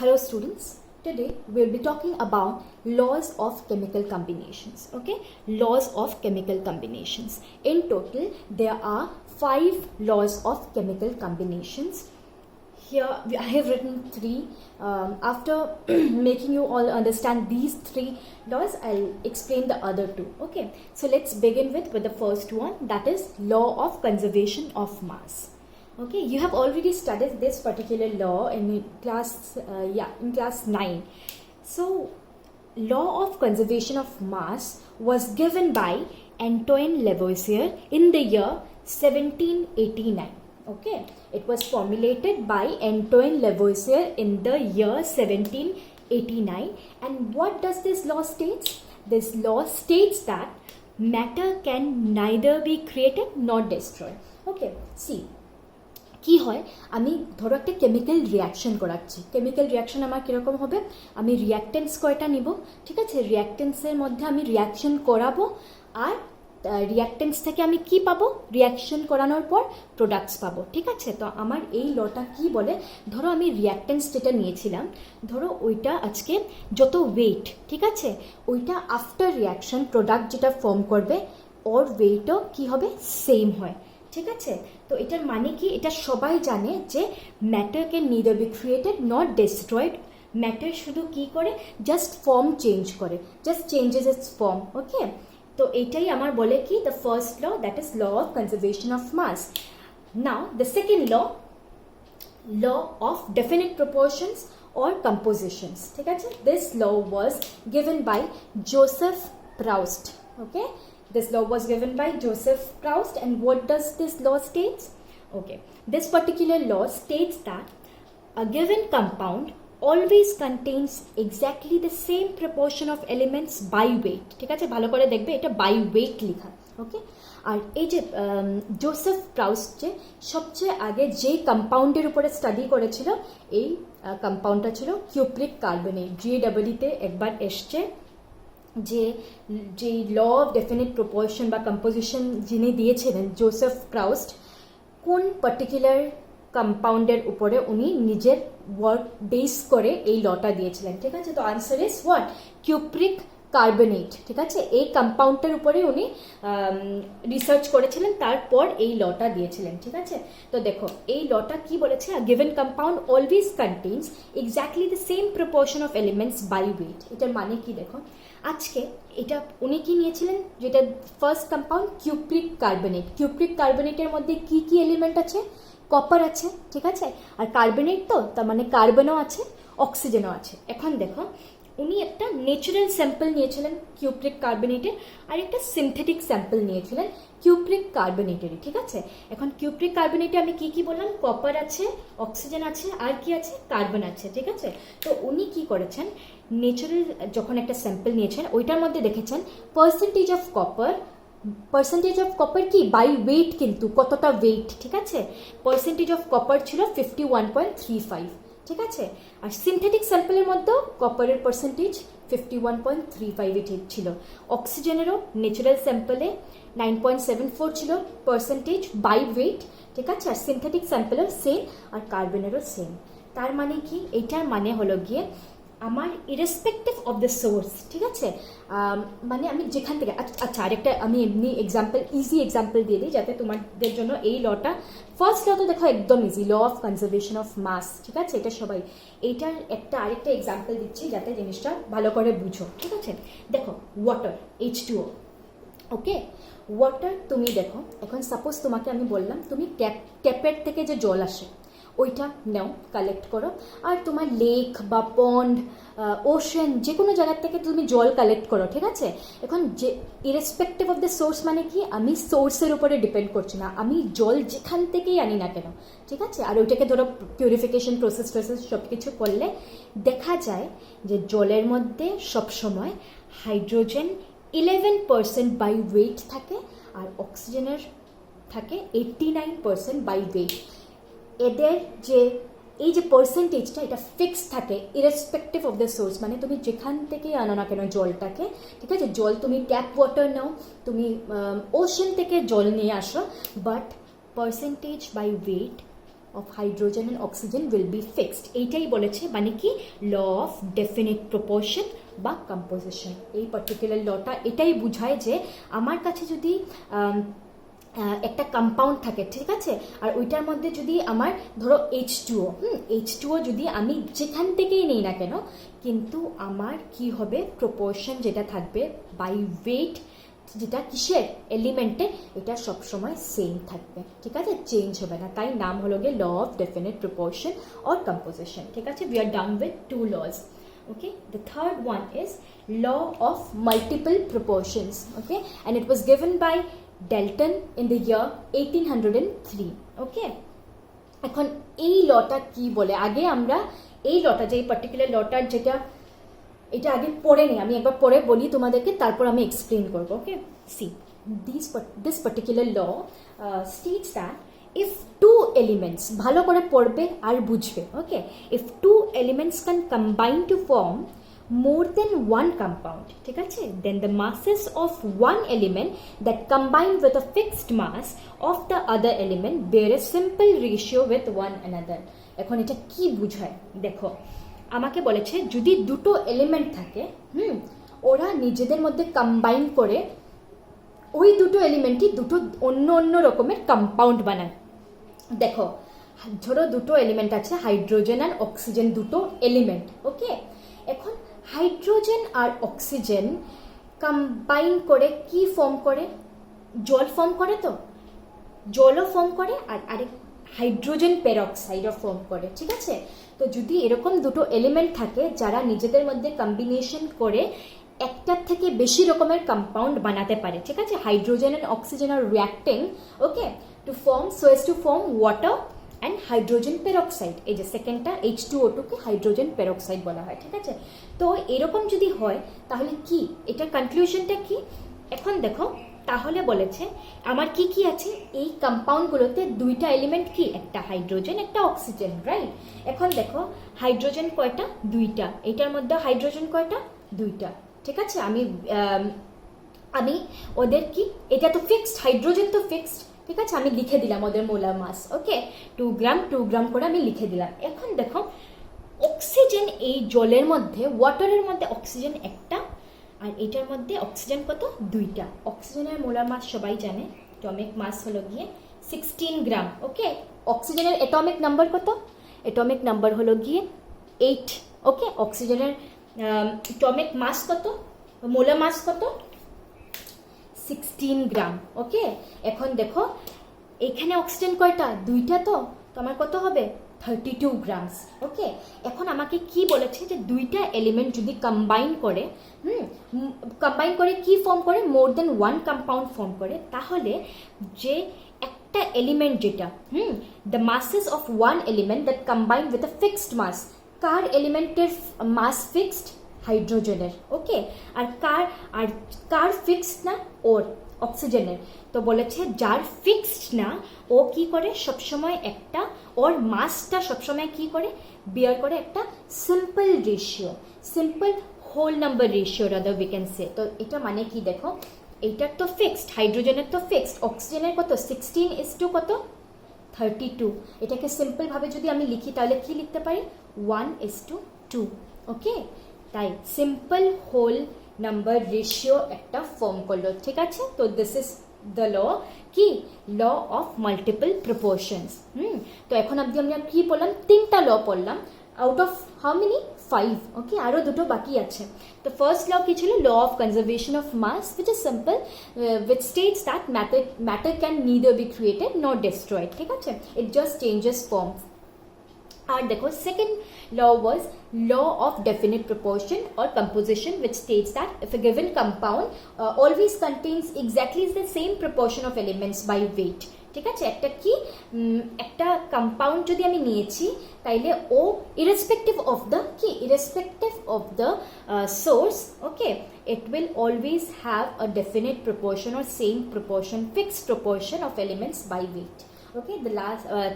Hello students, today we will be talking about laws of chemical combinations. Okay, laws of chemical combinations. In total, there are 5 laws of chemical combinations. Here I have written 3. After making you all understand these 3 laws, I'll explain the other 2. Okay, so let's begin with the first one, that is law of conservation of mass. Okay, you have already studied this particular law in class class 9. So law of conservation of mass was given by Antoine Lavoisier in the year 1789. Okay, it was formulated by Antoine Lavoisier in the year 1789. And what does this law state? This law states that matter can neither be created nor destroyed. Okay, see, কি হয়, আমি ধরো একটা chemical reaction করাচ্ছি। Chemical reaction আমার কীরকম হবে, আমি রিয়াক্টেন্স কয়টা নিব, ঠিক আছে, রিয়াক্টেন্সের মধ্যে আমি রিয়াকশন করাবো, আর রিয়াক্টেন্স থেকে আমি কি পাবো, রিয়াকশন করানোর পর প্রোডাক্টস পাবো, ঠিক আছে। তো আমার এই লটা কি বলে, ধরো আমি রিয়াক্টেন্স যেটা নিয়েছিলাম, ধরো ওইটা আজকে যত ওয়েট, ঠিক আছে, ওইটা আফটার রিয়াকশন প্রোডাক্ট যেটা ফর্ম করবে ওর ওয়েটও কি হবে, সেম হয়, ঠিক আছে। তো এটার মানে কি, এটা সবাই জানে যে matter can neither be created not destroyed. Matter শুধু কি করে, জাস্ট ফর্ম চেঞ্জ করে, just changes its form. Okay, তো এটাই আমার বলে কি the first law, that is law of conservation of mass. Now the second law, law of definite proportions or compositions, ঠিক আছে। This law was given by Joseph Proust. Okay, this law was given by Joseph Proust, and what does this law states? Okay, this particular law states that a given compound always contains exactly the same proportion of elements by weight, ঠিক আছে, ভালো করে দেখবে এটা by wait লেখা। ওকে, আর এই যে Joseph Proust যে সবচেয়ে আগে যে কম্পাউন্ডের উপরে স্টাডি করেছিল, এই কম্পাউন্ডটা ছিল কিউপ্রিক কার্বনেট। জিএডব্লিউতে একবার এসছে যে ল অফ ডেফিনিট প্রপোর্শন বা কম্পোজিশন যিনি দিয়েছিলেন জোসেফ প্রাউস্ট, কোন পার্টিকুলার কম্পাউন্ডের উপরে উনি নিজের ওয়ার্ক বেস করে এই লটা দিয়েছিলেন, ঠিক আছে। তো answer is what, cupric carbonate, ঠিক আছে। এই কম্পাউন্ডের উপরে উনি রিসার্চ করেছিলেন, তারপর এই লটা দিয়েছিলেন, ঠিক আছে। তো দেখো এই লটা কি বলেছে, a given compound always contains exactly the same proportion of elements by weight. এটার মানে কি দেখো, আজকে এটা উনি কি নিয়েছিলেন, যেটা first compound cupric carbonate. Cupric কার্বনেটের মধ্যে কি কি এলিমেন্ট আছে, কপার আছে, ঠিক আছে, আর কার্বনেট তো তার মানে কার্বনও আছে, অক্সিজেনও আছে। এখন দেখো উনি একটা ন্যাচারাল স্যাম্পল নিয়েছিলেন কিউপ্রিক কার্বনেটের, আর একটা সিনথেটিক স্যাম্পল নিয়েছিলেন কিউপ্রিক কার্বনেটেরই, ঠিক আছে। এখন কিউপ্রিক কার্বনেটে আমি কি কি বললাম, কপার আছে, অক্সিজেন আছে, আর কি আছে, কার্বন আছে, ঠিক আছে। তো উনি কি করেছেন, ন্যাচারাল যখন একটা স্যাম্পল নিয়েছেন ওইটার মধ্যে দেখেছেন পার্সেন্টেজ অফ কপার কি বাই ওয়েট, কিন্তু কতটা ওয়েট, ঠিক আছে। পার্সেন্টেজ অফ কপার ছিল 51.35, ঠিক আছে। আর সিনথেটিক স্যাম্পলের মধ্যেও কপারের পার্সেন্টেজ 51.35 ছিল। অক্সিজেনেরও ন্যাচারাল স্যাম্পলে 9.74 ছিল পার্সেন্টেজ বাই ওয়েট, ঠিক আছে। আর সিনথেটিক স্যাম্পলেও সেম, আর কার্বনেরও সেম। তার মানে কি, এইটার মানে হলো গিয়ে আমার ইরেসপেক্টিভ অফ দ্য সোর্স, ঠিক আছে, মানে আমি যেখান থেকে, আচ্ছা আরেকটা আমি এমনি এক্সাম্পল, ইজি এক্সাম্পল দিয়ে দিই যাতে তোমাদের জন্য এই লটা, ফার্স্ট ল তো দেখো একদম easy, law of conservation of mass, ঠিক আছে, এটা সবাই। এইটার আরেকটা এক্সাম্পল দিচ্ছি যাতে জিনিসটা ভালো করে বুঝো, ঠিক আছে। দেখো ওয়াটার, H2O, ওকে, ওয়াটার তুমি দেখো, এখন সাপোজ তোমাকে আমি বললাম তুমি ট্যাপের থেকে যে জল আসে ওইটা নাও, কালেক্ট করো, আর তোমার লেক বা পন্ড, ওশান, যে কোনো জায়গার থেকে তুমি জল কালেক্ট করো, ঠিক আছে। এখন যে ইরেসপেক্টিভ অফ দ্য সোর্স মানে কি, আমি সোর্সের উপরে ডিপেন্ড করছি না, আমি জল যেখান থেকেই আনি না কেন, ঠিক আছে। আর ওইটাকে ধরো পিউরিফিকেশন প্রসেস সব কিছু করলে দেখা যায় যে জলের মধ্যে সবসময় হাইড্রোজেন 11% বাই ওয়েট থাকে, আর অক্সিজেনের থাকে 89% বাই ওয়েট। এদের যে এই যে পার্সেন্টেজটা, এটা ফিক্স থাকে ইরেসপেক্টিভ অফ দ্য সোর্স, মানে তুমি যেখান থেকেই আনো না কেন জলটাকে, ঠিক আছে। জল তুমি ট্যাপ ওয়াটার নাও, তুমি ওশান থেকে জল নিয়ে আসো, but percentage by weight of hydrogen and oxygen will be fixed. এইটাই বলেছে, মানে কি law of definite proportion বা composition। এই পার্টিকুলার লটা এটাই বোঝায় যে আমার কাছে যদি একটা কম্পাউন্ড থাকে, ঠিক আছে, আর ওইটার মধ্যে যদি আমার ধরো H2O যদি আমি যেখান থেকেই নেই না কেন, কিন্তু আমার কি হবে, প্রপোর্শন যেটা থাকবে বাই ওয়েট, যেটা কিসের এলিমেন্টে, এটা সবসময় সেম থাকবে, ঠিক আছে, চেঞ্জ হবে না। তাই নাম হলো গিয়ে law of definite proportion or composition, ঠিক আছে। We are done with 2 laws. Okay, the third one is law of multiple proportions. Okay, and it was given by Dalton in the year 1803. Okay, এখন এই লটা কি বলে, আগে আমরা এই লটা, যে পার্টিকুলার লটার যেটা, এটা আগে পড়ে নিই, আমি একবার পরে বলি তোমাদেরকে, তারপর আমি এক্সপ্লেন করবো। Okay, see this particular law states that if two elements, ভালো করে পড়বে আর বুঝবে, ওকে, if two elements can combine to form more than one compound, ঠিক আছে, then the masses of one element that combine with a fixed mass of the other element bear a simple ratio with one another. এখন এটা কি বোঝায় দেখো, আমাকে বলেছে যদি দুটো এলিমেন্ট থাকে, ওরা নিজেদের মধ্যে কম্বাইন করে ওই দুটো এলিমেন্টই দুটো অন্য অন্য রকমের কম্পাউন্ড বানায়। দেখো, ধরো দুটো এলিমেন্ট আছে, হাইড্রোজেন আর অক্সিজেন, দুটো এলিমেন্ট, ওকে। এখন হাইড্রোজেন আর অক্সিজেন কম্বাইন করে কি ফর্ম করে, জল ফর্ম করে, তো জলও ফর্ম করে, আর আরেক হাইড্রোজেন পেরক্সাইডও ফর্ম করে, ঠিক আছে। তো যদি এরকম দুটো এলিমেন্ট থাকে যারা নিজেদের মধ্যে কম্বিনেশন করে একটার থেকে বেশি রকমের কম্পাউন্ড বানাতে পারে, ঠিক আছে, hydrogen and oxygen are reacting, okay, to form to form water and hydrogen peroxide. এই যে সেকেন্ডটা H2O2 কে হাইড্রোজেন পেরক্সাইড বলা হয়, ঠিক আছে। তো এরকম যদি হয় তাহলে কি, এটার কনক্লুশনটা কি, এখন দেখো, তাহলে বলেছে আমার কি কি আছে, এই কম্পাউন্ডগুলোতে দুইটা এলিমেন্ট, কি, একটা হাইড্রোজেন একটা অক্সিজেন, রাইট। এখন দেখো হাইড্রোজেন কয়টা, দুইটা, এটার মধ্যে হাইড্রোজেন কয়টা, দুইটা, ঠিক আছে। আমি ওদের কি, এটা তো ফিক্সড, হাইড্রোজেন তো ফিক্সড, ঠিক আছে, আমি লিখে দিলাম ওদের মোলার মাস, ওকে, 2 গ্রাম করে আমি লিখে দিলাম। এখন দেখো অক্সিজেন, এই জলের মধ্যে, ওয়াটারের মধ্যে অক্সিজেন একটা, আর এটার মধ্যে অক্সিজেন কত, দুইটা। অক্সিজেনের মোলার মাস সবাই জানে, অ্যাটমিক মাস হলো গিয়ে 16 গ্রাম, ওকে। অক্সিজেনের অ্যাটমিক নাম্বার কত, অ্যাটমিক নাম্বার হলো গিয়ে 8, ওকে। অক্সিজেনের অ্যাটমিক মাস কত, মোলার মাস কত, 16 গ্রাম, ওকে। এখন দেখো এখানে অক্সিজেন কয়টা, দুইটা, তো আমার কত হবে, 32 গ্রামস, ওকে। এখন আমাকে কি বলেছে যে দুইটা এলিমেন্ট যদি কম্বাইন করে, কি ফর্ম করে, more than one compound form করে, তাহলে যে একটা এলিমেন্ট যেটা, the masses of one element that combine with a fixed mass, কার এলিমেন্টের মাস ফিক্সড, হাইড্রোজেনের, ওকে। আর কার ফিক্সড না, ওর, অক্সিজেনের। তো বলেছে যার ফিক্সড না, ও কি করে, সবসময় একটা, ওর মাসটা সবসময় কি করে, বিয়ার করে একটা simple ratio, simple whole number ratio rather we can say. তো এটা মানে কি দেখো, এইটার তো ফিক্সড, হাইড্রোজেনের তো ফিক্সড, অক্সিজেনের কত, 16 কত, 32। এটাকে সিম্পল ভাবে যদি আমি লিখি তাহলে কি লিখতে পারি, 1:2, ওকে। তাই সিম্পল হোল নাম্বার রেশিও একটা ফর্ম করলো, ঠিক আছে। তো দিস ইজ দ্য ল, কি, ল অফ মাল্টিপল প্রপোর্শনস। তো এখন আমরা কি বললাম, 3টা ল পড়লাম, out of how many, 5, okay, আরও দুটো বাকি আছে। তো ফার্স্ট ল কি ছিল, law of conservation of mass, which is simple, which states that matter can neither be created nor destroyed, ঠিক আছে, it just changes form। আর দেখো second law was law of definite proportion or composition, which states that if a given compound always contains exactly the same proportion of elements by weight, ঠিক আছে, একটা কি, একটা compound যদি আমি নিয়েছি তাইলে ও irrespective of the source, okay, it will always have a definite proportion or same proportion, fixed proportion of elements by weight, Okay, the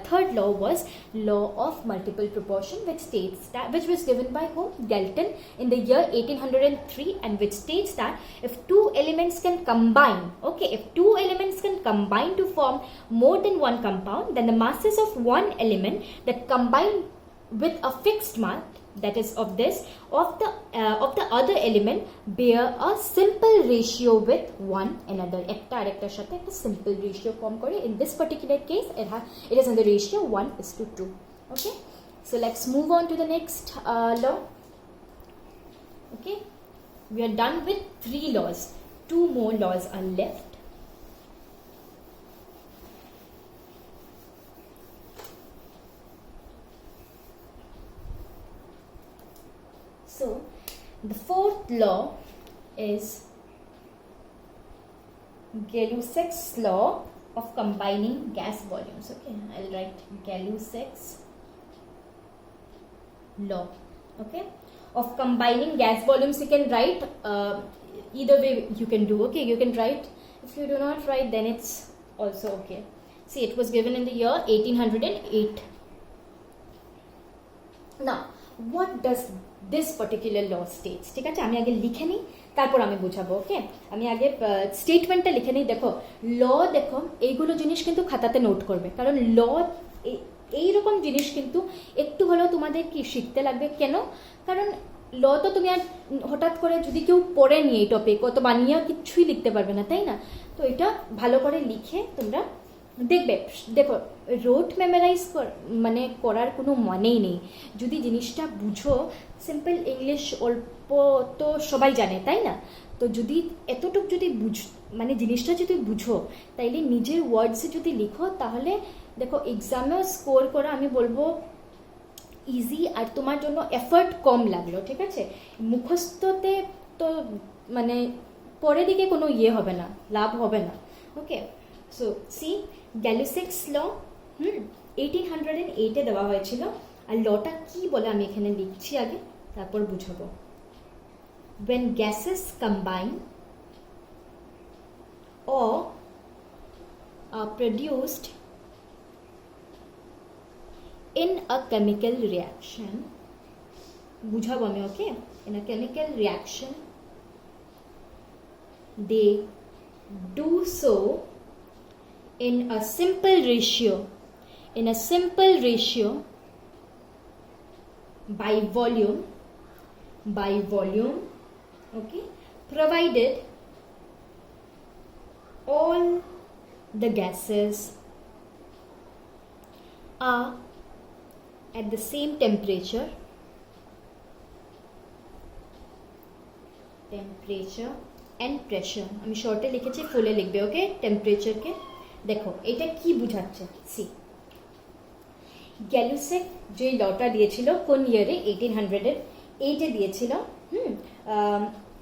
third law was law of multiple proportion, which was given by whom? Galton in the year 1803, and which states that if two elements can combine, okay, if two elements can combine to form more than one compound, then the masses of one element that combine with a fixed mass, that is of the other element, bear a simple ratio with one another. Ekta arektar সাথে একটা simple ratio form করে. In this particular case, it is in the ratio 1:2. Okay, so let's move on to the next law. Okay, we are done with 3 laws. 2 more laws are left. So, the 4th law is Gay-Lussac's law of combining gas volumes. Okay, I'll write Gay-Lussac's law. Okay, of combining gas volumes. You can write either way. You can do. Okay, you can write. If you do not write, then it's also okay. See, it was given in the year 1808. Now, what does this particular law states? ঠিক আছে, আমি আগে লিখে নিই, তারপর আমি বুঝাবো। ওকে, আমি আগে স্টেটমেন্টটা লিখে নিই। দেখো ল, দেখো এইগুলো জিনিস কিন্তু খাতাতে নোট করবে, কারণ ল এইরকম জিনিস কিন্তু একটু হলেও তোমাদের কি শিখতে লাগবে। কেন? কারণ ল তো তুমি আর হঠাৎ করে যদি কেউ পড়ে নিয়ে এই টপিক অত বানিয়ে কিছুই লিখতে পারবে না, তাই না? তো এটা ভালো করে লিখে তোমরা দেখবে। দেখো রোট মেমোরাইজ মানে করার কোনো মানেই নেই। যদি জিনিসটা বুঝো, সিম্পল ইংলিশ অল্প তো সবাই জানে, তাই না? তো যদি এতটুকু যদি মানে জিনিসটা যদি বুঝো, তাইলে নিজের ওয়ার্ডসে যদি লিখো, তাহলে দেখো এক্সামেও স্কোর করা আমি বলবো ইজি, আর তোমার জন্য এফর্ট কম লাগলো। ঠিক আছে, মুখস্থতে তো মানে পরের দিকে কোনো হবে না, লাভ হবে না। ওকে, সো সি গ্যালুসেক্স ল 1808 দেওয়া হয়েছিল। আর লটা কি বলে আমি এখানে লিখছি আগে, তারপর বুঝাবো। when gases combine or are produced in a chemical reaction, বুঝাবো আমি। ওকে, in a chemical reaction they do so in a simple ratio by volume, okay, provided all the gases are at the same temperature and pressure. আমি শর্টে লিখেছি, ফুলে লিখবে। ওকে, টেম্পারেচারকে দেখো এটা কি বুঝাচ্ছে। সি, গ্যালুসেক যে লটা দিয়েছিল কোন ইয়ারে? 1808 দিয়েছিল।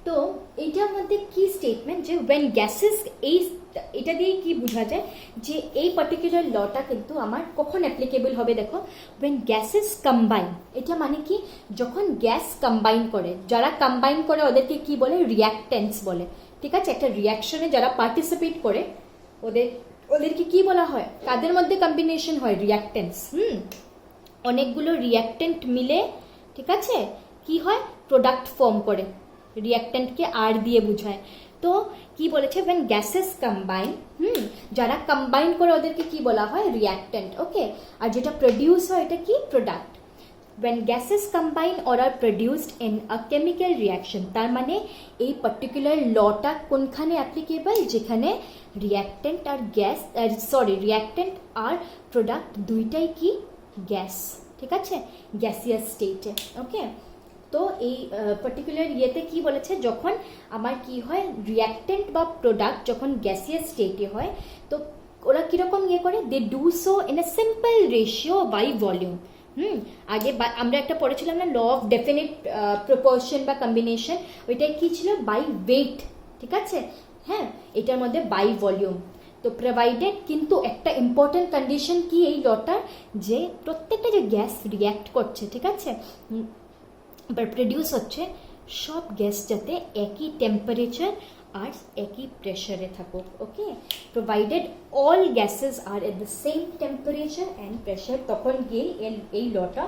তো এইটার মধ্যে কি স্টেটমেন্ট, যে ওয়েন গ্যাসেস, এটা দিয়ে কি বোঝা যায় যে এই পার্টিকুলার লটা কিন্তু আমার কখন অ্যাপ্লিকেবল হবে? দেখো, ওয়েন গ্যাসেস কম্বাইন, এটা মানে কি? যখন গ্যাস কম্বাইন করে, যারা কম্বাইন করে ওদেরকে কি বলে? রিয়াক্টেন্টস বলে। ঠিক আছে, একটা রিয়াকশনে যারা পার্টিসিপেট করে ওদেরকে কি বলা হয়? কাদের মধ্যে কম্বিনেশন হয়? রিয়াক্টেন্টস। অনেকগুলো রিয়াক্টেন্ট মিলে, ঠিক আছে, কি হয়? প্রোডাক্ট ফর্ম করে। রিয়াক্টেন্টকে আর দিয়ে বোঝায়। তো কি বলেছে? when gases combine, যারা কম্বাইন করে ওদেরকে কি বলা হয়? রিয়াক্টেন্ট। ওকে, আর যেটা প্রডিউস হয় এটা কি? Product. when gases combine or are produced in a chemical reaction, তার মানে এই পার্টিকুলার লটা কোনখানে অ্যাপ্লিকেবল? যেখানে রিয়াক্টেন্ট আর রিয়াক্টেন্ট আর প্রোডাক্ট দুইটাই কি? গ্যাস। ঠিক আছে, গ্যাসিয়াস স্টেটে। ওকে, তো এই পার্টিকুলার ইয়েতে কি বলেছে? যখন আমার কি হয়? রিয়াক্টেন্ট বা প্রোডাক্ট যখন গ্যাসিয়াস স্টেটে হয়, তো ওরা কিরকম করে? They do so in a simple ratio by volume. আগে আমরা একটা পড়েছিলাম না, ল অফ ডেফিনিট প্রপোর্শন বা কম্বিনেশন, ওইটাই কি ছিল? By weight. ঠিক আছে, হ্যাঁ, এটার মধ্যে বাই ভলিউম। তো প্রোভাইডেড, কিন্তু একটা ইম্পর্টেন্ট কন্ডিশন কি এই লটার? যে প্রত্যেকটা যে গ্যাস রিয়াক্ট করছে, ঠিক আছে, বা প্রডিউস হচ্ছে, সব গ্যাস যাতে একই টেম্পারেচার আর একই প্রেশারে থাকুক, okay, provided all gases are at the same temperature and pressure, তখন গিয়ে এই লটা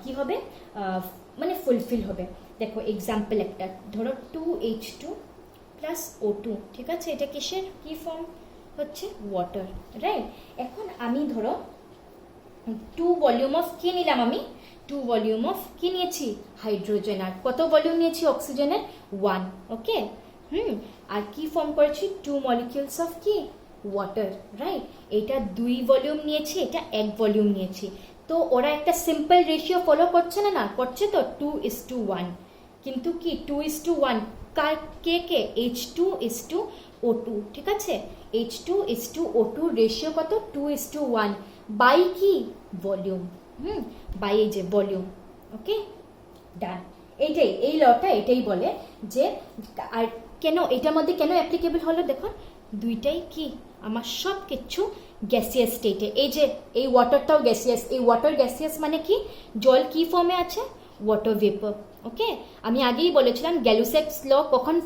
কি হবে, মানে ফুলফিল হবে। দেখো এক্সাম্পল একটা ধরো 2H2 প্লাস O2, ঠিক আছে, এটা কিসের কি ফর্ম হচ্ছে, ওয়াটার, রাইট। এখন আমি ধরো 2 ভলিউম অফ কি নিলাম, আমি 2 ভলিউম অফ কি নিয়েছি, হাইড্রোজেন, আর কত ভলিউম নিয়েছি অক্সিজেনের, 1, ওকে। আর কি ফর্ম করেছি, 2 মলিকিউলস অফ কি, ওয়াটার, রাইট। এটা 2 ভলিউম নিয়েছি, এটা 1 ভলিউম নিয়েছি, তো ওরা একটা সিম্পল রেশিও ফলো করছে না, না করছে তো, 2:1, কিন্তু কি 2:1 কার, কে কে, H2:O2, ঠিক আছে, H2:O2 রেশিও কত, 2:1 বাই কি, ভলিউম, বাই এই যে ভলিউম, ওকে, ডান। এইটাই, এই লটা এটাই বলে যে, আর কেন এটার মধ্যে কেন অ্যাপ্লিকেবল হলো, দেখো দুইটাই কি আমার সব কিছু গ্যাসিয়াস স্টেটে, এই যে এই ওয়াটারটাও গ্যাসিয়াস, এই ওয়াটার গ্যাসিয়াস মানে কি, জল কি ফর্মে আছে, ওয়াটার ভেপার, ওকে। আমি আগেই বলেছিলাম গ্যালুসেক্স ল কখন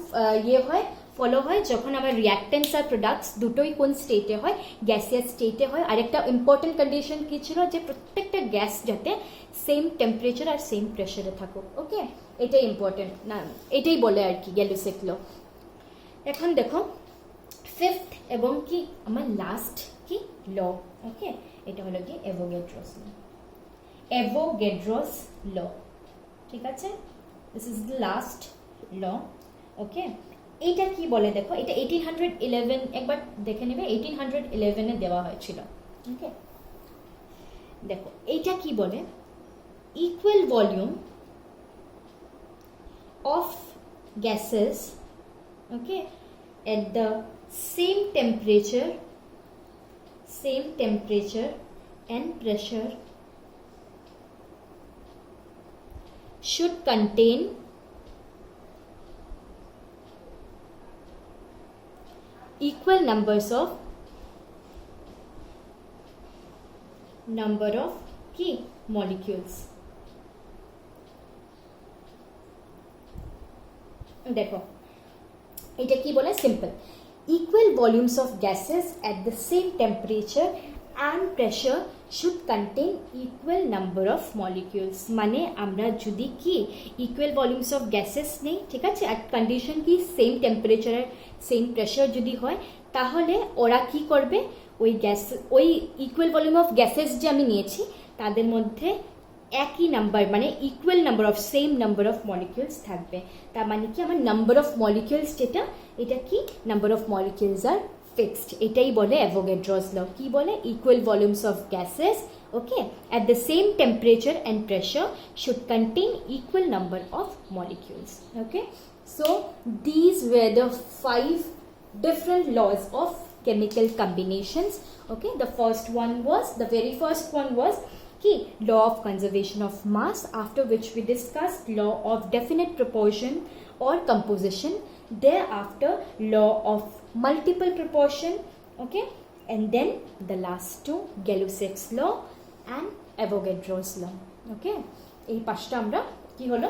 হয়, ফলো হয়, যখন আমার রিয়াক্টেন্টস আর প্রোডাক্টস দুটোই কোন স্টেটে হয়, গ্যাসিয়াস স্টেটে হয়। আরেকটা ইম্পর্টেন্ট কন্ডিশন কি ছিল, যে প্রত্যেকটা গ্যাস যাতে সেম টেম্পারেচার আর সেম প্রেশারে থাকুক, ওকে, এটাই ইম্পর্টেন্ট না, এটাই বলে আর কি গ্যালুসেক ল। এখন দেখো ফিফথ এবং কি আমার লাস্ট কি ল, ওকে, এটা হলো কি অ্যাভোগাড্রোস ল, অ্যাভোগাড্রোস ল, ঠিক আছে, দিস ইজ দ্য লাস্ট ল, ওকে। এইটা কি বলে দেখো, এটা 1811, একবার দেখে নেবে, 1811 দেওয়া হয়েছিল, ওকে। দেখো এইটা কি বলে, equal volume of gases, okay, at the same temperature and pressure should contain equal number of key molecules. দেখো এটা কি বলে, simple, equal volumes of gases at the same temperature and pressure should contain equal number of molecules, মানে আমরা যদি কি equal volumes of gases নেই, ঠিক আছে, আর কন্ডিশন কি সেম টেম্পারেচার সেম প্রেশার যদি হয়, তাহলে ওরা কি করবে, ওই গ্যাস, ওই ইকুয়াল ভলিউম অফ গ্যাসেস যে আমি নিয়েছি তাদের মধ্যে একই নাম্বার, মানে equal number of same number of molecules থাকবে। তার মানে কি আমার নাম্বার অফ মলিকিউলস যেটা, এটা কি number of molecules are fixed, এটাই বলে অ্যাভোগাড্রোস ল, কি বলে, equal volumes of gases, okay, at the same temperature and pressure should contain equal number of molecules, okay. So these were the 5 different laws of chemical combinations, okay. The very first one was key law of conservation of mass, after which we discussed law of definite proportion or composition, thereafter law of multiple proportion, okay, and then the last two, Gay-Lussac's law and Avogadro's law, okay. এই পাঁচটা আমরা কি হলো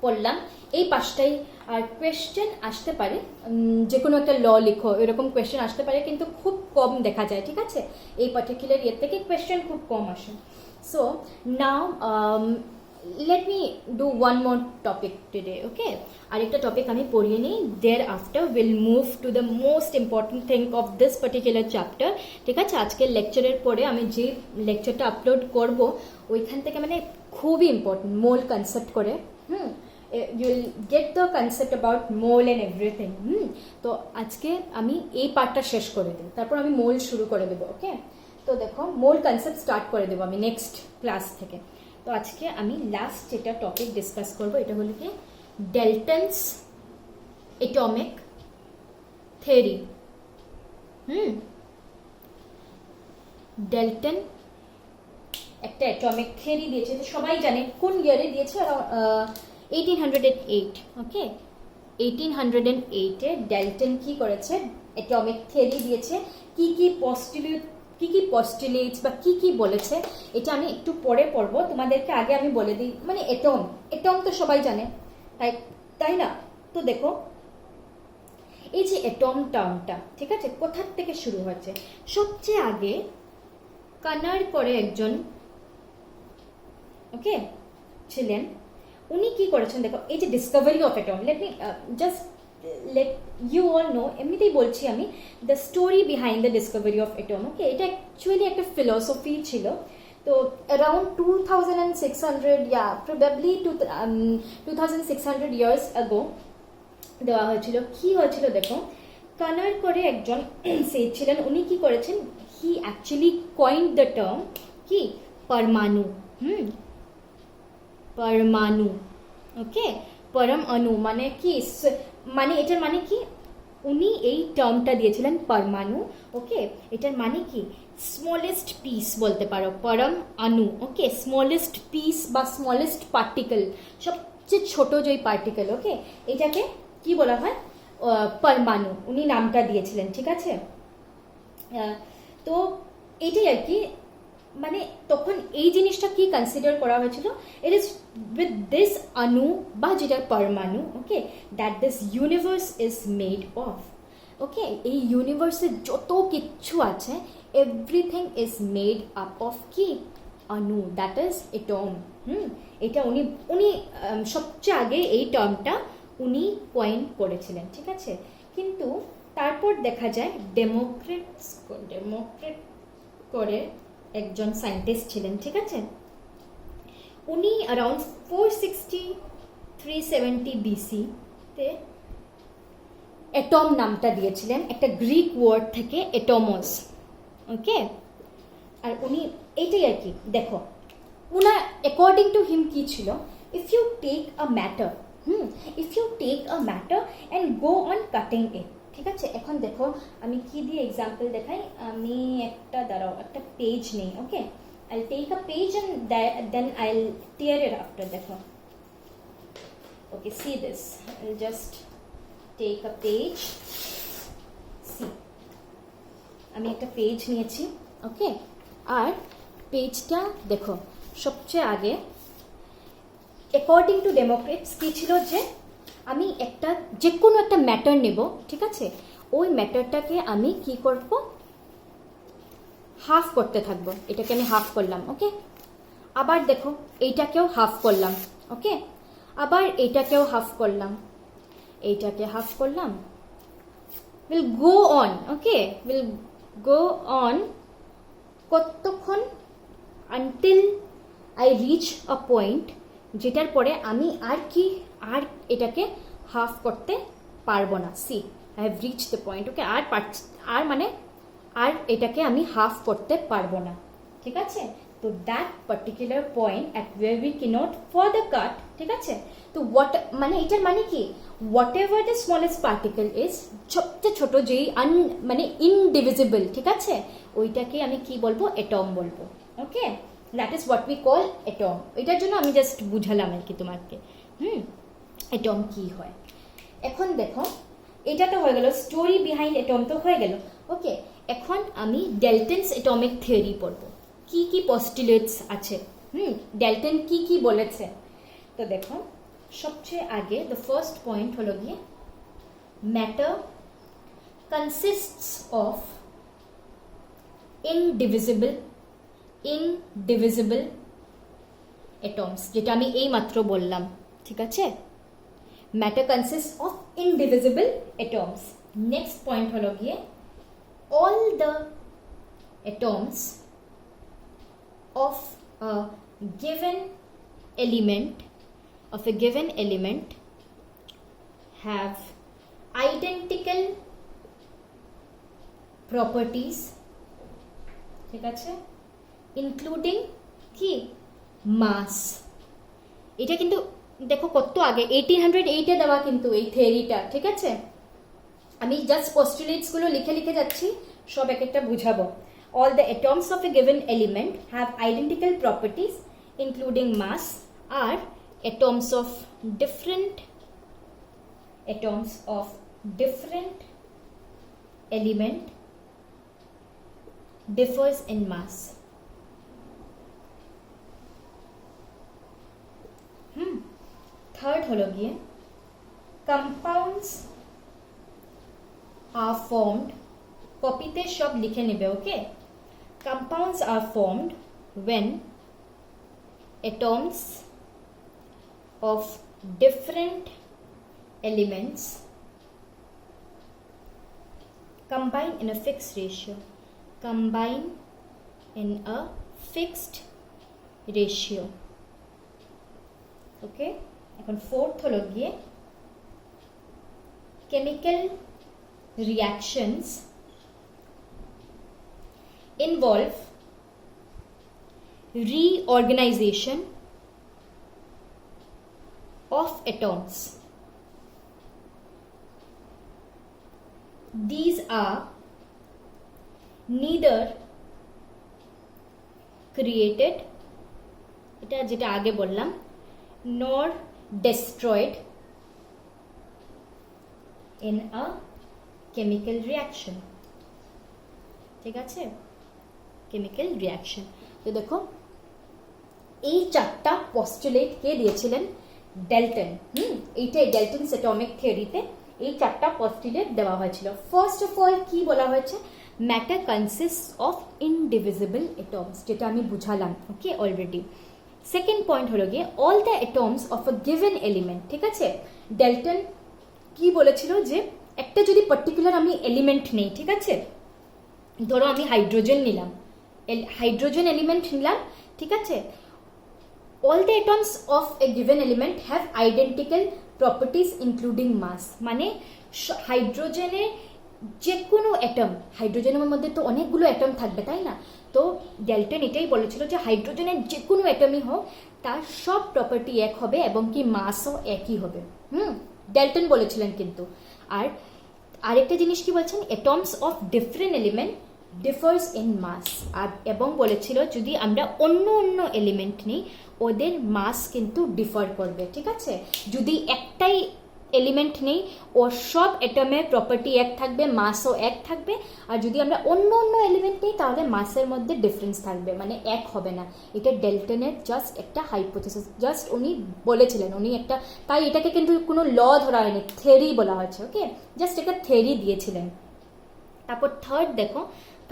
পড়লাম, এই পাঁচটাই। আর question আসতে পারে, যে কোনো একটা ল লিখো এরকম কোয়েশ্চেন আসতে পারে, কিন্তু খুব কম দেখা যায়, ঠিক আছে, এই পার্টিকুলার ইয়ের থেকে কোয়েশ্চেন খুব কম আসে। So now let me do one more topic today, okay. আরেকটা টপিক আমি পড়িয়ে নিই, thereafter will move to the most important thing of this particular chapter, ঠিক আছে। আজকের লেকচারের পরে আমি যে লেকচারটা আপলোড করব ওইখান থেকে মানে খুবই ইম্পর্টেন্ট, মোল কনসেপ্ট করে, you will get the concept about mole and everything, তো আজকে আমি এই পার্টটা শেষ করে দেব, তারপর আমি মোল শুরু করে দেবো, ওকে। তো দেখো মোল কনসেপ্ট স্টার্ট করে দেবো আমি নেক্সট ক্লাস থেকে। তো আজকে আমি লাস্ট যেটা টপিক ডিসকাস করবো এটা হলো কি ডেলটনস এটমিক থিওরি। ডেলটন একটা অ্যাটমিক থিওরি দিয়েছে, সবাই জানে কোন ইয়ারে দিয়েছে, 1808, ওকে। 1808-এ ডেলটন কি করেছে, অ্যাটমিক থিওরি দিয়েছে, কি কি পস্টুলেটস বা কি বলেছে এটা আমি একটু পরে পড়বো, তোমাদেরকে আগে আমি বলে দিই, মানে এটম তো সবাই জানে, তাই না। তো দেখো এই যে অ্যাটম টার্মটা, ঠিক আছে, কোথার থেকে শুরু হয়েছে? সবচেয়ে আগে কানার করে একজন ওকে ছিলেন, উনি কি করেছেন দেখো, এই যে discovery of atom, let me just let you all know, এমনিতেই বলছি আমি, the story behind the discovery of atom. Okay, এটা অ্যাকচুয়ালি একটা ফিলসফি ছিল। তো অ্যারাউন্ড 2600 প্রবাবলি 2600 ইয়ার্স আগো দেওয়া হয়েছিল। কি হয়েছিল দেখো, কানার করে একজন সেজ ছিলেন, উনি কি করেছেন, হি অ্যাকচুয়ালি কয়েন্ড দ্য টার্ম কি পরমাণু। পরমাণু, ওকে, পরম অণু মানে কি, মানে এটার মানে কি, উনি এই টার্মটা দিয়েছিলেন পরমাণু। ওকে, এটার মানে কি স্মলেস্ট পিস বলতে পারো, পরম অণু। ওকে, স্মলেস্ট পিস বা স্মলেস্ট পার্টিকেল, সবচেয়ে ছোট যে পার্টিকেল। ওকে, এটাকে কি বলা হয়, পরমাণু, উনি নামটা দিয়েছিলেন, ঠিক আছে। তো এটাই আর কি, মানে তখন এই জিনিসটা কি কনসিডার করা হয়েছিল, ইট ইজ উইথ দিস অণু বা যেটা পরমাণু, okay, that this universe is made of. Okay, এই ইউনিভার্সে যত কিচ্ছু আছে, everything is made up of কি অণু, দ্যাট ইজ এটম। এটা উনি উনি সবচেয়ে আগে এই টার্মটা উনি কয়েন করেছিলেন, ঠিক আছে। কিন্তু তারপর দেখা যায় ডেমোক্রেট করে একজন সায়েন্টিস্ট ছিলেন, ঠিক আছে। উনি অ্যারাউন্ড 460-370 BC তে অ্যাটম নামটা দিয়েছিলেন, একটা গ্রিক ওয়ার্ড থেকে অ্যাটমস। ওকে, আর উনি এইটাই আর কি, দেখো উনার অ্যাকর্ডিং টু হিম কি ছিল, if you take a matter and go on cutting it, ঠিক আছে। এখন দেখো আমি কি দিয়ে এক্সাম্পল দেখাই, আমি একটা দাঁড়াও, একটা পেজ নেই। ওকে, I'll take a page and then I'll tear it after. দেখো, okay, see this, I'll just take a page. See, আমি একটা পেজ নিয়েছি। ওকে, আর পেজটা দেখো, সবচেয়ে আগে অ্যাকর্ডিং টু ডেমোক্রেটস কি ছিল, যে আমি একটা যে কোনো একটা ম্যাটার নেব, ঠিক আছে, ওই ম্যাটারটাকে আমি কি করব, হাফ করতে থাকবো। এটাকে আমি হাফ করলাম, ওকে, আবার দেখো এইটাকেও হাফ করলাম, ওকে, আবার এইটাকেও হাফ করলাম, এইটাকে হাফ করলাম, will go on. Okay, will go on কতক্ষণ, until I reach a point, যেটার পরে আমি আর এটাকে হাফ করতে পারবো না। See, I have reach the point. Okay, আর এটাকে আমি হাফ করতে পারবো না, ঠিক আছে। তো that particular point at where we cannot further cut, ঠিক আছে। তো মানে এটার মানে কি, whatever the smallest particle is, সবচেয়ে ছোট যেই মানে ইনডিভিজিবল, ঠিক আছে, ওইটাকে আমি কি বলবো, অ্যাটম বলবো। Okay, that is what we call atom. এটার জন্য আমি জাস্ট বুঝালাম আর কি তোমাকে, অ্যাটম কি হয়। এখন দেখো, এটা তো হয়ে গেল, স্টোরি বিহাইন্ড অ্যাটম তো হয়ে গেল। ওকে, এখন আমি ডেলটনস অ্যাটমিক থিওরি পড়ব, কি কি পস্টুলেটস আছে, ডেলটন কি কি বলেছে। তো দেখো, সবচেয়ে আগে দ্য ফার্স্ট পয়েন্ট হলো গিয়ে, matter consists of indivisible atoms, যেটা আমি এই মাত্র বললাম, ঠিক আছে। Matter consist of indivisible atoms. Next point হলো গিয়ে, all the atoms of a given element have identical properties, ঠিক আছে, including কি mass। এটা কিন্তু দেখো কত আগে, 1808 এ দেওয়া কিন্তু এই থিওরিটা, ঠিক আছে। আমি জাস্ট পস্টুলেটসগুলো লিখে যাচ্ছি, সব এক একটা বুঝাবো। All the atoms of a given element have identical properties including mass, are atoms of different element differs in mass. Third হলো গিয়ে, compounds are formed, কপিতে সব লিখে নেবে, ওকে? Compounds are formed when atoms of different elements combine in a fixed ratio. Combine in a fixed ratio. Okay? এখন fourth হলো গিয়ে chemical reactions involve reorganization of atoms. These are neither created, এটা যেটা আগে বললাম, nor destroyed in a chemical reaction. ঠিক আছে? chemical reaction. তো দেখো এই চারটা পস্টুলেট কে দিয়েছিলেন? ডেল্টন। এইটাই ডেল্টনস অ্যাটমিক থিওরিতে এই চারটা পস্টুলেট দেওয়া হয়েছিল। ফার্স্ট অফ অল কি বলা হয়েছে? ম্যাটার কনসিস্ট অফ ইনডিভিজিবল এটমস, যেটা আমি বুঝালাম, ওকে, অলরেডি। সেকেন্ড পয়েন্ট হলো গিয়ে all the atoms of a given element. ঠিক আছে? ডেল্টন কি বলেছিল যে একটা যদি পার্টিকুলার আমি এলিমেন্ট নেই, ঠিক আছে, ধরো আমি হাইড্রোজেন নিলাম, হাইড্রোজেন এলিমেন্ট নিলাম, ঠিক আছে, all the atoms of a given element have identical properties including mass. মানে হাইড্রোজেনের যে কোনো অ্যাটম, হাইড্রোজেনের মধ্যে তো অনেকগুলো অ্যাটম থাকবে, তাই না? তো ডেল্টন এটাই বলেছিল যে হাইড্রোজেনের যে কোনো অ্যাটমই হোক তার সব প্রপার্টি এক হবে এবং কি মাসও একই হবে। ডেল্টন বলেছিলেন কিন্তু। আর আরেকটা জিনিস কি বলছেন? Atoms of different element differs in mass. আর এবং বলেছিল যদি আমরা অন্য অন্য এলিমেন্ট নিই ওদের মাস কিন্তু ডিফার করবে। ঠিক আছে? যদি একটাই এলিমেন্ট নেই ওর সব অ্যাটমের প্রপার্টি এক থাকবে, মাসও এক থাকবে। আর যদি আমরা অন্য অন্য এলিমেন্ট নিই তাহলে মাসের মধ্যে ডিফারেন্স থাকবে, মানে এক হবে না। এটা ডেল্টনের জাস্ট একটা হাইপোথিসিস, জাস্ট উনি বলেছিলেন, উনি একটা, তাই এটাকে কিন্তু কোনো ল ধরা হয়নি, থিওরি বলা হয়েছে, ওকে, জাস্ট একটা থিওরি দিয়েছিলেন। তারপর থার্ড দেখো,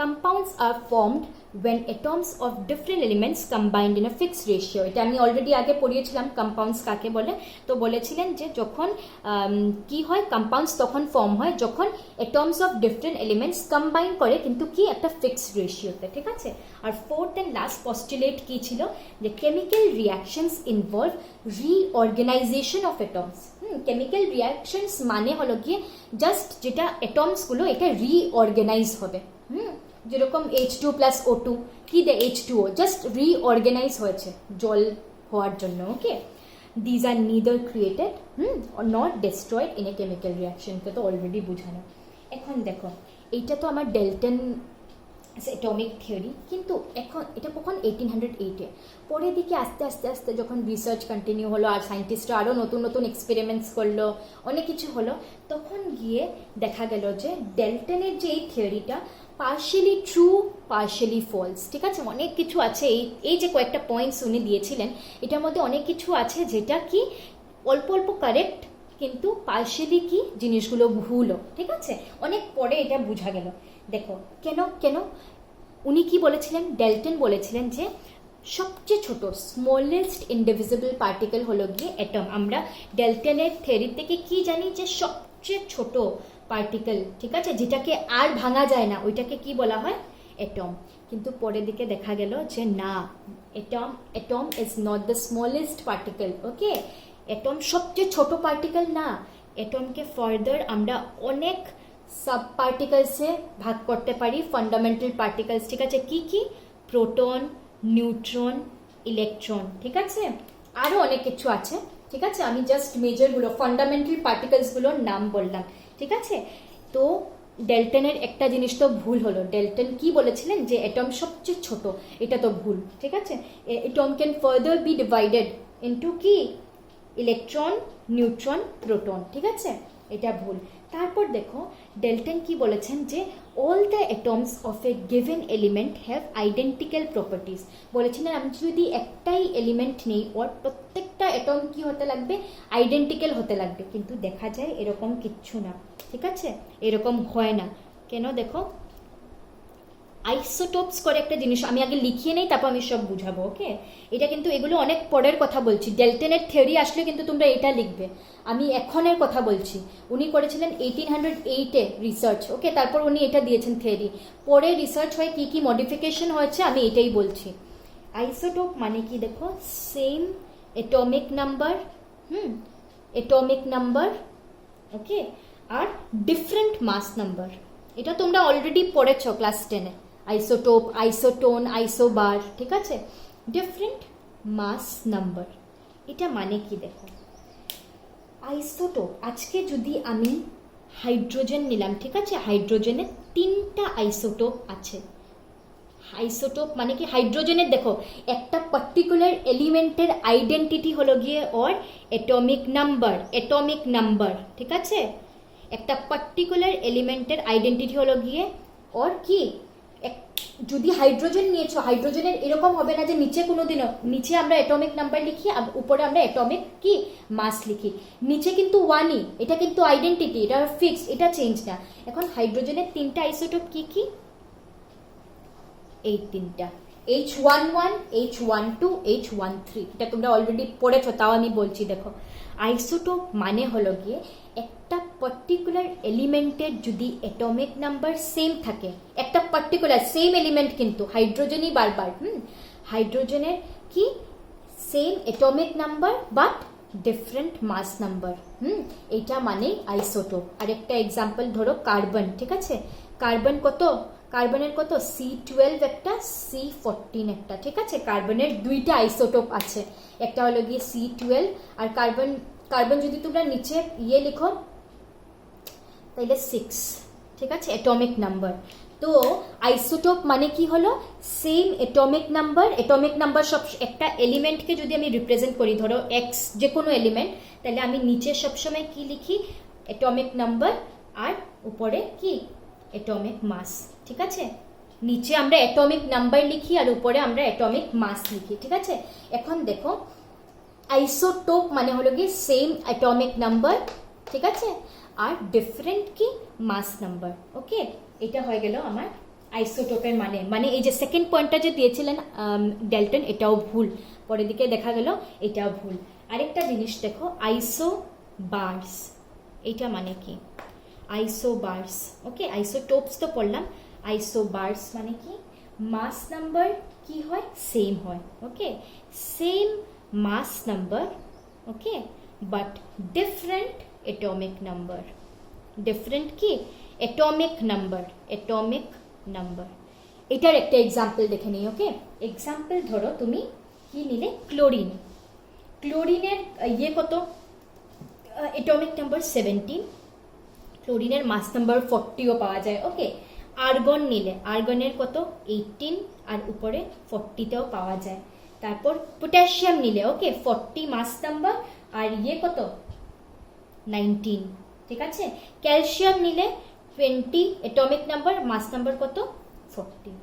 compounds are formed when atoms of different elements combined in a fixed ratio. এটা আমি অলরেডি আগে পড়িয়েছিলাম কম্পাউন্ডস কাকে বলে। তো বলেছিলেন যে যখন কি হয়, কম্পাউন্ডস তখন ফর্ম হয় যখন atoms of different elements combine করে কিন্তু কি একটা ফিক্সড রেশিওতে। ঠিক আছে? আর ফোর্থ অ্যান্ড লাস্ট পস্টুলেট কি ছিল? যে chemical reactions involve reorganisation of atoms. Chemical reactions মানে হলো গিয়ে জাস্ট যেটা এটমসগুলো এটা রিঅর্গানাইজ হবে। যেরকম H2+O2 কি দে H2O জাস্ট রিঅর্গানাইজ হয়েছে জল হওয়ার জন্য, okay. These are neither created not destroyed in a chemical reaction, তো অলরেডি বুঝানো। এখন দেখো এইটা তো আমার ডেল্টন অ্যাটমিক থিওরি, কিন্তু এখন এটা কখন 1808-এ। পরের দিকে আস্তে আস্তে আস্তে যখন রিসার্চ কন্টিনিউ হলো আর সায়েন্টিস্টরা আরও নতুন নতুন এক্সপেরিমেন্টস করলো, অনেক কিছু হলো, তখন গিয়ে দেখা গেল যে ডেল্টনের যে এই থিওরিটা পার্শিয়ালি ট্রু পার্শিয়ালি ফলস। ঠিক আছে? অনেক কিছু আছে, এই যে কয়েকটা পয়েন্টস উনি দিয়েছিলেন এটার মধ্যে অনেক কিছু আছে যেটা কি অল্প অল্প কারেক্ট, কিন্তু পার্শিয়ালি কি জিনিসগুলো ভুলও। ঠিক আছে? অনেক পরে এটা বোঝা গেল। দেখো কেন কেন উনি কি বলেছিলেন? ডেল্টন বলেছিলেন যে সবচেয়ে ছোট স্মলেস্ট ইনডিভিজিবল পার্টিকেল হলো গিয়ে অ্যাটম। আমরা ডেল্টনের থিওরি থেকে কি জানি যে সবচেয়ে ছোট পার্টিকেল, ঠিক আছে, যেটাকে আর ভাঙা যায় না, ওইটাকে কি বলা হয়? অ্যাটম। কিন্তু পরের দিকে দেখা গেল যে না, atom is not the smallest particle, okay. Atom সবচেয়ে ছোট পার্টিকেল না, অ্যাটমকে ফার্দার আমরা অনেক সাব পার্টিকেলসে ভাগ করতে পারি, ফান্ডামেন্টাল পার্টিকেলস। ঠিক আছে? কি কি? Proton, neutron, electron. ঠিক আছে? আরও অনেক কিছু আছে। ঠিক আছে? আমি জাস্ট মেজরগুলো, ফান্ডামেন্টাল পার্টিকেলসগুলোর নাম বললাম। ঠিক আছে? তো ডেল্টনের একটা জিনিস তো ভুল হলো। ডেল্টন কি বলেছিলেন? যে অ্যাটম সবচেয়ে ছোট, এটা তো ভুল। ঠিক আছে? Atom can further be divided into কি? Electron, neutron, proton. ঠিক আছে? এটা ভুল। তারপর দেখো ডেল্টন কি বলেছেন যে all the atoms of a given element have identical properties. বলেছেন আমি যদি একটাই এলিমেন্ট নেই ওর প্রত্যেকটা অ্যাটম কি হতে লাগবে, আইডেন্টিক্যাল হতে লাগবে, কিন্তু দেখা যায় এরকম কিচ্ছু না, ঠিক আছে, এরকম হয় না। কেন দেখো, আইসোটোপস করে একটা জিনিস, আমি আগে লিখিয়ে নেই তারপর আমি সব বুঝাবো, ওকে। এটা কিন্তু এগুলো অনেক পরের কথা বলছি, ডেল্টনের থিওরি আসলে কিন্তু তোমরা এটা লিখবে, আমি এখনের কথা বলছি। উনি করেছিলেন 1808-এ রিসার্চ, ওকে, তারপর উনি এটা দিয়েছেন থিওরি, পরে রিসার্চ হয়ে কি কি মডিফিকেশন হয়েছে আমি এটাই বলছি। আইসোটোপ মানে কি দেখো, same atomic number, atomic number, okay, আর ডিফারেন্ট মাস নাম্বার। এটা তোমরা অলরেডি পড়েছো ক্লাস 10-এ, আইসোটোপ, আইসোটোন, আইসোবার, ঠিক আছে, ডিফারেন্ট মাস নাম্বার। এটা মানে কি দেখো, আইসোটোপ, আজকে যদি আমি হাইড্রোজেন নিলাম, ঠিক আছে, হাইড্রোজেনের 3টা আইসোটোপ আছে। আইসোটোপ মানে কি, হাইড্রোজেনের দেখো একটা পার্টিকুলার এলিমেন্টের আইডেন্টিটি হলো গিয়ে ওর অ্যাটমিক নাম্বার, অ্যাটমিক নাম্বার, ঠিক আছে, একটা পার্টিকুলার এলিমেন্টের আইডেন্টিটি হলো গিয়ে ওর কি, যদি হাইড্রোজেন নিয়েছো, হাইড্রোজেনের এরকম হবে না যে নিচে কোনোদিনও, নিচে আমরা অ্যাটমিক নাম্বার লিখি আর উপরে আমরা অ্যাটমিক কি মাস লিখি, নিচে কিন্তু 1ই, এটা কিন্তু আইডেন্টিটি, এটা ফিক্সড, এটা চেঞ্জ না। এখন হাইড্রোজেনের 3টা আইসোটোপ কি কি, এই 3টা, H11, H12, H13, এটা তোমরা অলরেডি পড়েছো, তাও আমি বলছি। দেখো আইসোটোপ মানে হলো গিয়ে একটা পার্টিকুলার এলিমেন্টের যদি অ্যাটমিক নাম্বার সেম থাকে, একটা পার্টিকুলার সেম এলিমেন্ট, কিন্তু হাইড্রোজেনই বারবার, হাইড্রোজেনের কি same atomic number but different mass number, এটা মানেই আইসোটোপ। আরেকটা এক্সাম্পল ধরো কার্বন, ঠিক আছে, কার্বন কত, কার্বনের কত, C12 একটা, C14 একটা, ঠিক আছে, কার্বনের 2টা আইসোটোপ আছে, একটা হলো গিয়ে C12, আর কার্বন, কার্বন যদি তোমরা নিচে ইয়ে লিখো তাহলে 6, ঠিক আছে, অ্যাটমিক নাম্বার। তো আইসোটোপ মানে কি হলো, same atomic number, atomic number সব একটা এলিমেন্টকে যদি আমি রিপ্রেজেন্ট করি, ধরো এক্স যে কোনো এলিমেন্ট, তাহলে আমি নিচে সবসময় কি লিখি, অ্যাটমিক নাম্বার, আর উপরে কি অ্যাটমিক মাস, ঠিক আছে, নিচে আমরা অ্যাটমিক নাম্বার লিখি আর উপরে আমরা অ্যাটমিক মাস লিখি, ঠিক আছে। এখন দেখো আইসোটোপ মানে হলো গিয়ে সেম অ্যাটমিক নাম্বার, ঠিক আছে, আর ডিফারেন্ট কি মাস নাম্বার, ওকে। এটা হয়ে গেল আমার আইসোটোপের মানে। মানে এই যে সেকেন্ড পয়েন্টটা যে দিয়েছিলেন ডেল্টন, এটাও ভুল, পরের দিকে দেখা গেল এটাও ভুল। আরেকটা জিনিস দেখো, আইসোবার্স, এটা মানে কি, আইসোবার্স, ওকে, আইসোটোপস তো পড়লাম, আইসোবার্স মানে কি, মাস নাম্বার কি হয়, সেম হয়, okay, same mass number, okay, but different atomic number, different কি অ্যাটমিক নাম্বার, অ্যাটমিক নাম্বার। এটার একটা এক্সাম্পল দেখে নিই, ওকে। এক্সাম্পল ধরো তুমি কি নিলে, ক্লোরিন, ক্লোরিনের ইয়ে কত, অ্যাটমিক নাম্বার 17, ক্লোরিনের মাস নাম্বার 40ও পাওয়া যায়, ওকে। আর্গন নিলে, আর্গনের কত 18 আর উপরে 40টাও পাওয়া যায়। তারপর পটাশিয়াম নিলে, ওকে, 40 মাস নাম্বার আর ইয়ে কত 19, ঠিক আছে। ক্যালসিয়াম নিলে 20 অ্যাটমিক নাম্বার, মাস নাম্বার কত 40।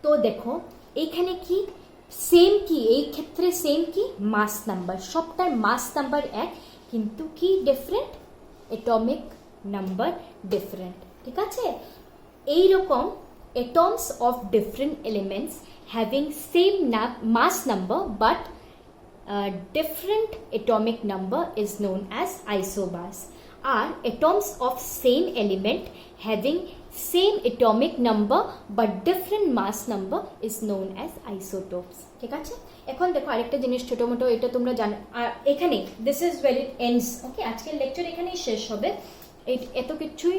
তো দেখো এইখানে কি সেম, কি এই ক্ষেত্রে সেম কি মাস নাম্বার, সবটার মাস নাম্বার এক, কিন্তু কি ডিফারেন্ট, অ্যাটমিক নাম্বার ডিফারেন্ট, ঠিক আছে। এইরকম atoms of different elements having same mass number but different atomic number is known as isobars, are atoms of same element having same atomic number but different mass number is known as isotopes, ঠিক আছে। এখন দেখো আরেকটা জিনিস ছোট মোটো, এটা তোমরা জানো, আর এখানে this is where it ends, okay, আজকের লেকচার এখানেই শেষ হবে, এত কিছুই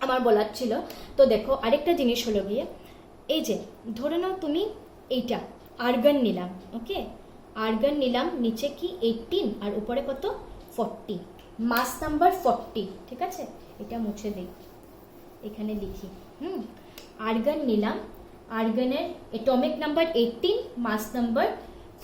আমার বলার ছিল। তো দেখো আরেকটা জিনিস হলো গিয়ে, এই যে ধরে নাও তুমি এইটা আর্গন নিলাম, ওকে, আর্গন নিলাম, নিচে কি 18 আর উপরে কত 40, মাস নাম্বার 40, ঠিক আছে, এটা মুছে দিই, এখানে লিখি, আর্গন নিলাম, আর্গনের অ্যাটমিক নাম্বার 18, মাস নাম্বার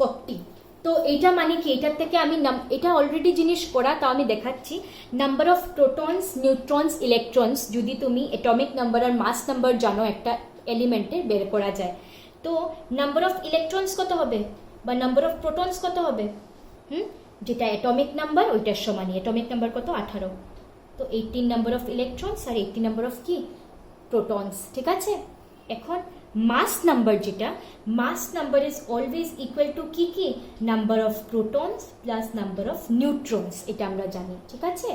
40। তো এইটা মানে কি, এটার থেকে আমি এটা অলরেডি জিনিস পড়া, তাও আমি দেখাচ্ছি, নাম্বার অফ প্রোটনস, নিউট্রনস, ইলেকট্রনস যদি তুমি অ্যাটমিক নাম্বার আর মাস নাম্বার জানো একটা এলিমেন্টের, বের করা যায়। তো নাম্বার অফ ইলেকট্রনস কত হবে বা নাম্বার অফ প্রোটনস কত হবে, যেটা অ্যাটমিক নাম্বার ওইটার সমানই। অ্যাটমিক নাম্বার কত? 18। তো 18 নাম্বার অফ ইলেকট্রনস আর 18 নাম্বার অফ কি? প্রোটনস। ঠিক আছে, এখন মাস নাম্বার যেটা, mass number is always equal to কি কি? Number of protons plus number of neutrons, এটা আমরা জানি। ঠিক আছে,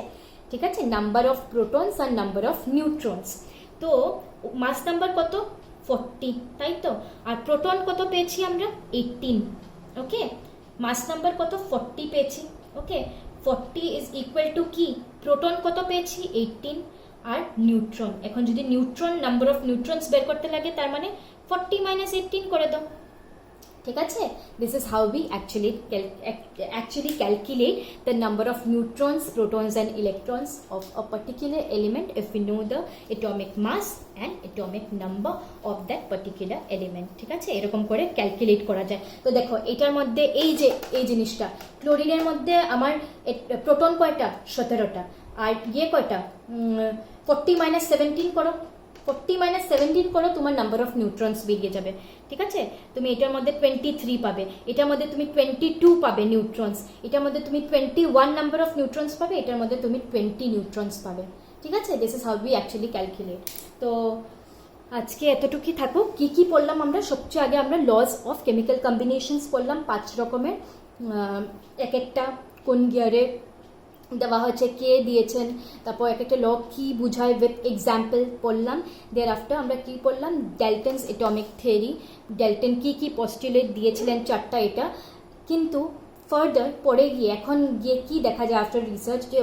ঠিক আছে, নাম্বার অফ প্রোটনস আর নাম্বার অফ নিউট্রনস। তো মাস নাম্বার কত? 40, তাই তো। আর প্রোটন কত পেয়েছি আমরা? 18। ওকে, মাস নাম্বার কত? 40 পেয়েছি। ওকে, 40 ইজ ইকুয়াল টু কি? প্রোটন কত পেয়েছি? 18 আর নিউট্রন। এখন যদি নিউট্রন নাম্বার অফ নিউট্রনস বের করতে লাগে, তার মানে 40 মাইনাস 18 করে দাও। ঠিক আছে, this is how we actually calculate the number of neutrons, protons and electrons of a particular element if we know the atomic mass and atomic number of that particular element. ঠিক আছে, এরকম করে calculate করা যায়। তো দেখো এটার মধ্যে এই জিনিসটা, ক্লোরিনের মধ্যে আমার প্রোটন কয়টা? 17টা। আর কয়টা? 40 মাইনাস 17 করো, 40 মাইনাস 17 করো, তোমার নাম্বার অফ নিউট্রনস বেরিয়ে যাবে। ঠিক আছে, তুমি এটার মধ্যে 23 পাবে, এটার মধ্যে তুমি 22 পাবে নিউট্রনস, এটার মধ্যে তুমি 21 নাম্বার অফ নিউট্রনস পাবে, এটার মধ্যে তুমি 20 নিউট্রনস পাবে। ঠিক আছে, this is how we actually calculate. তো আজকে এতটুকুই থাকুক। কি কি পড়লাম আমরা? সবচেয়ে আগে আমরা লজ অফ কেমিক্যাল কম্বিনেশনস পড়লাম, 5 রকমের, এক একটা কোন গিয়ারে দেওয়া হচ্ছে, কে দিয়েছেন, তারপর এক একটা ল কি বুঝায় উইথ এক্সাম্পল পড়লাম। দেয়ার আফটার আমরা কি পড়লাম? ড্যালটনস এটমিক থিওরি, ড্যালটন কি কি পস্টুলেট দিয়েছিলেন, 4টা। এটা কিন্তু ফার্দার পরে গিয়ে এখন গিয়ে কি দেখা যায় আফটার রিসার্চ, যে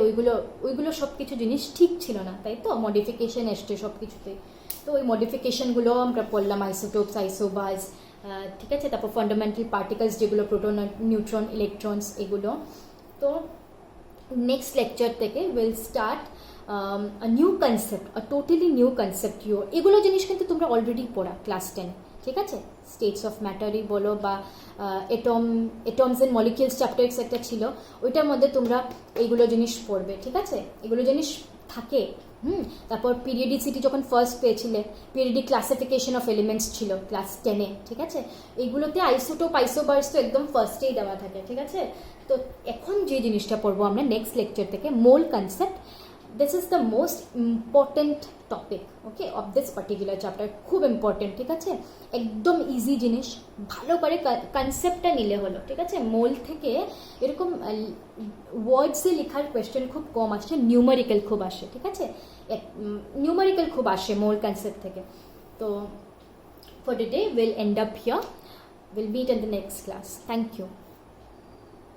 ওইগুলো সব কিছু জিনিস ঠিক ছিল না, তাই তো, মডিফিকেশন এসছে সব কিছুতে। তো ওই মডিফিকেশনগুলো আমরা পড়লাম, আইসোটোপস, আইসোবার্স। ঠিক আছে, তারপর ফান্ডামেন্টাল পার্টিকেলস যেগুলো প্রোটন, নিউট্রন, ইলেকট্রনস, এগুলো। তো নেক্সট লেকচার থেকে will start a new concept, a totally new concept. এগুলো জিনিস কিন্তু তোমরা অলরেডি পড়া ক্লাস 10। ঠিক আছে, স্টেটস অফ ম্যাটারই বলো বা এটমস অ্যান্ড মলিকিউলস চ্যাপ্টার একটা ছিল, ওইটার মধ্যে তোমরা এইগুলো জিনিস পড়বে। ঠিক আছে, এগুলো জিনিস থাকে। তারপর পিরিয়ডিসিটি যখন ফার্স্ট পেয়েছিলে, পিরিয়ডিক ক্লাসিফিকেশন অফ এলিমেন্টস ছিল ক্লাস 10-এ। ঠিক আছে, এগুলোতে আইসোটোপ, আইসোবার্স তো একদম ফার্স্টেই দেওয়া থাকে। ঠিক আছে, তো এখন যে জিনিসটা পড়বো আমরা নেক্সট লেকচার থেকে, mole concept. This is the most important topic, okay, of this particular chapter. খুব ইম্পর্টেন্ট। ঠিক আছে, একদম ইজি জিনিস, ভালো করে কনসেপ্টটা নিলে হলো। ঠিক আছে, মোল থেকে এরকম ওয়ার্ডসে লেখার কোয়েশ্চেন খুব কম আসে, নিউমারিক্যাল খুব আসে। ঠিক আছে, নিউমারিক্যাল খুব আসে মোল কনসেপ্ট থেকে। তো for today will end up here, will meet in the next class. Thank you.